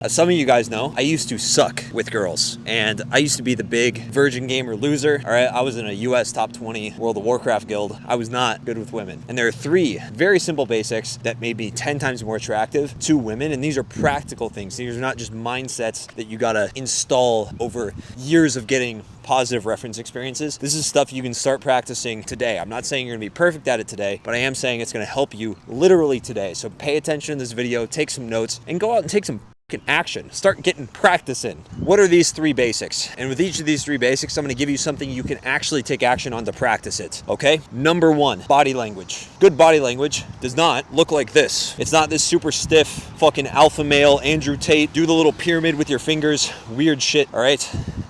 As some of you guys know, I used to suck with girls, and I used to be the big virgin gamer loser. All right, I was in a US top 20 World of Warcraft guild. I was not good with women. And there are three very simple basics that made me 10 times more attractive to women. And these are practical things. These are not just mindsets that you gotta install over years of getting positive reference experiences. This is stuff you can start practicing today. I'm not saying you're gonna be perfect at it today, but I am saying it's gonna help you literally today. So pay attention to this video, take some notes, and go out and take some action. Start getting practice in. What are these three basics? And with each of these three basics, I'm going to give you something you can actually take action on to practice it. Okay? Number one, body language. Good body language does not look like this. It's not this super stiff fucking alpha male Andrew Tate, do the little pyramid with your fingers, weird shit. All right?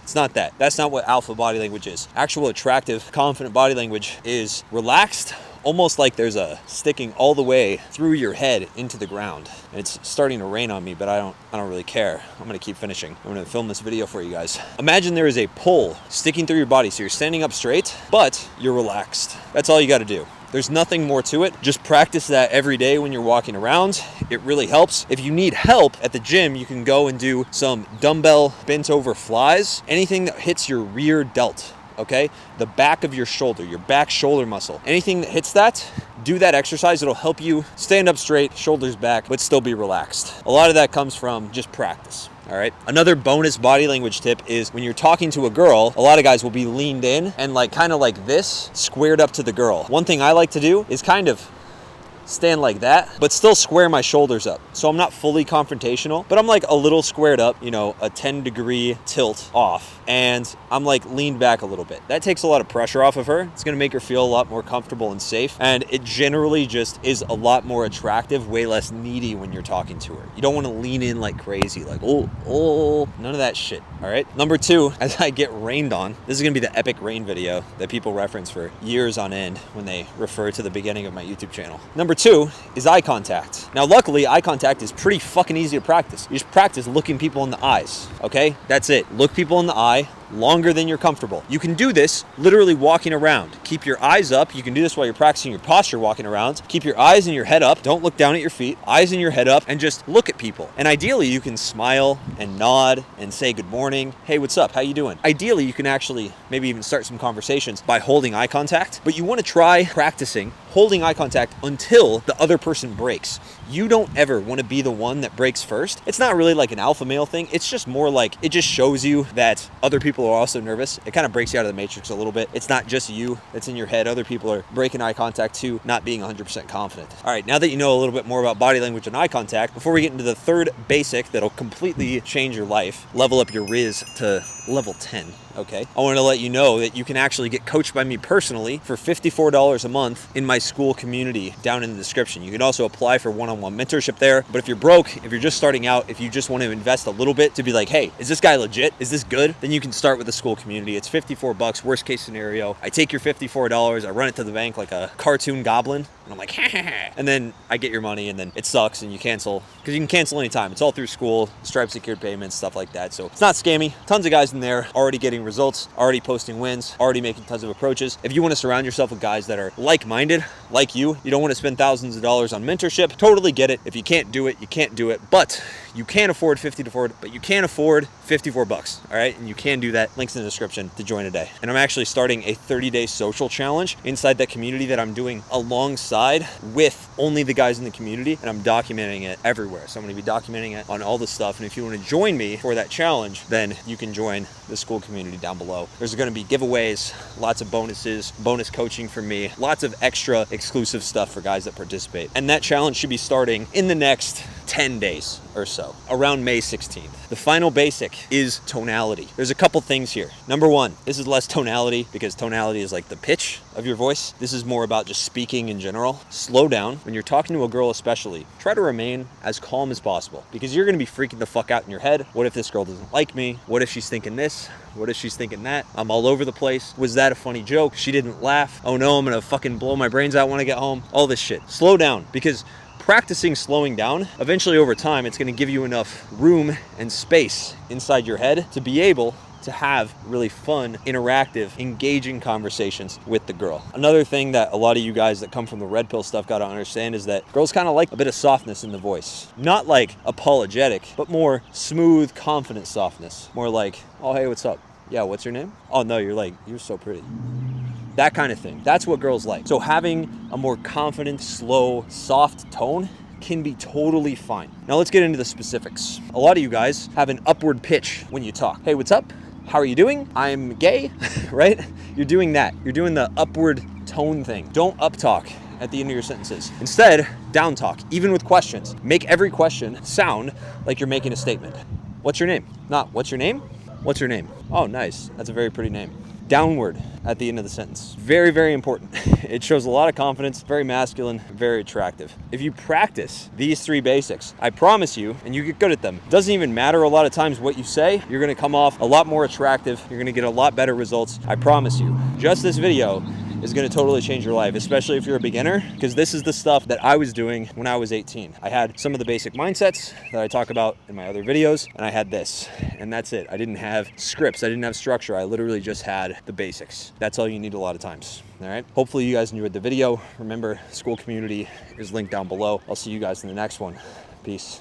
It's not that. That's not what alpha body language is. Actual attractive, confident body language is relaxed, almost like there's a sticking all the way through your head into the ground. And it's starting to rain on me, but I don't really care. I'm gonna keep finishing. I'm gonna film this video for you guys. Imagine there is a pull sticking through your body, so you're standing up straight, but you're relaxed. That's all you gotta do. There's nothing more to it. Just practice that every day when you're walking around. It really helps. If you need help at the gym, you can go and do some dumbbell bent over flies. Anything that hits your rear delt. Okay, the back of your shoulder, your back shoulder muscle. Anything that hits that, do that exercise. It'll help you stand up straight, shoulders back, but still be relaxed. A lot of that comes from just practice. All right. Another bonus body language tip is when you're talking to a girl, a lot of guys will be leaned in and kind of like this, squared up to the girl. One thing I like to do is kind of stand like that, but still square my shoulders up. So I'm not fully confrontational, but I'm like a little squared up, you know, a 10-degree tilt off, and I'm like leaned back a little bit. That takes a lot of pressure off of her. It's gonna make her feel a lot more comfortable and safe, and it generally just is a lot more attractive, way less needy when you're talking to her. You don't wanna lean in like crazy, like, oh, none of that shit, all right? Number two, as I get rained on, this is gonna be the epic rain video that people reference for years on end when they refer to the beginning of my YouTube channel. Number two is eye contact. Now, luckily, eye contact is pretty fucking easy to practice. You just practice looking people in the eyes, okay? That's it. Look people in the eye longer than you're comfortable. You can do this literally walking around. Keep your eyes up. You can do this while you're practicing your posture walking around. Keep your eyes and your head up. Don't look down at your feet. Eyes and your head up, and just look at people. And ideally, you can smile and nod and say good morning. Hey, what's up? How you doing? Ideally, you can actually maybe even start some conversations by holding eye contact, but you want to try practicing holding eye contact until the other person breaks. You don't ever want to be the one that breaks first. It's not really like an alpha male thing. It's just more like, it just shows you that other people are also nervous. It kind of breaks you out of the matrix a little bit. It's not just you that's in your head. Other people are breaking eye contact too, not being 100% confident. All right, now that you know a little bit more about body language and eye contact, before we get into the third basic that'll completely change your life, level up your Riz to level 10, okay? I want to let you know that you can actually get coached by me personally for $54 a month in my school community down in the description. You can also apply for one-on-one mentorship there. But if you're broke, if you're just starting out, if you just want to invest a little bit to be like, hey, is this guy legit? Is this good? Then you can start with the school community. It's $54, worst case scenario. I take your $54, I run it to the bank like a cartoon goblin, and I'm like, ha ha ha. And then I get your money, and then it sucks, and you cancel, because you can cancel anytime. It's all through school, Stripe secured payments, stuff like that. So it's not scammy. Tons of guys in there already getting results, already posting wins, already making tons of approaches. If you want to surround yourself with guys that are like-minded, like you don't want to spend thousands of dollars on mentorship, totally get it. If you can't do it, you can't do it. But you can't afford but you can afford $54, all right? And you can do that. Links in the description to join today. And I'm actually starting a 30-day social challenge inside that community that I'm doing alongside with only the guys in the community, and I'm documenting it everywhere. So I'm gonna be documenting it on all the stuff. And if you wanna join me for that challenge, then you can join the school community down below. There's gonna be giveaways, lots of bonuses, bonus coaching from me, lots of extra exclusive stuff for guys that participate. And that challenge should be starting in the next 10 days or so, around May 16th. The final basic is tonality. There's a couple things here. Number one, this is less tonality because tonality is like the pitch of your voice. This is more about just speaking in general. Slow down. When you're talking to a girl especially, try to remain as calm as possible because you're gonna be freaking the fuck out in your head. What if this girl doesn't like me? What if she's thinking this? What if she's thinking that? I'm all over the place. Was that a funny joke? She didn't laugh. Oh no, I'm gonna fucking blow my brains out when I get home. All this shit. Slow down, because practicing slowing down, eventually over time, it's going to give you enough room and space inside your head to be able to have really fun, interactive, engaging conversations with the girl. Another thing that a lot of you guys that come from the red pill stuff got to understand is that girls kind of like a bit of softness in the voice. Not like apologetic, but more smooth, confident softness. More like, oh, hey, what's up? Yeah, what's your name? Oh, no, you're so pretty. That kind of thing. That's what girls like. So having a more confident, slow, soft tone can be totally fine. Now let's get into the specifics. A lot of you guys have an upward pitch when you talk. Hey, what's up? How are you doing? I'm gay, right? You're doing that. You're doing the upward tone thing. Don't up talk at the end of your sentences. Instead, down talk, even with questions. Make every question sound like you're making a statement. What's your name? Not, what's your name? What's your name? Oh, nice. That's a very pretty name. Downward at the end of the sentence. Very, very important. It shows a lot of confidence, very masculine, very attractive. If you practice these 3 basics, I promise you, and you get good at them, it doesn't even matter a lot of times what you say, you're gonna come off a lot more attractive, you're gonna get a lot better results, I promise you. Just this video is going to totally change your life, especially if you're a beginner, because this is the stuff that I was doing when I was 18. I had some of the basic mindsets that I talk about in my other videos, and I had this, and that's it. I didn't have scripts, I didn't have structure, I literally just had the basics. That's all you need a lot of times, all right? Hopefully you guys enjoyed the video. Remember, school community is linked down below. I'll see you guys in the next one. Peace.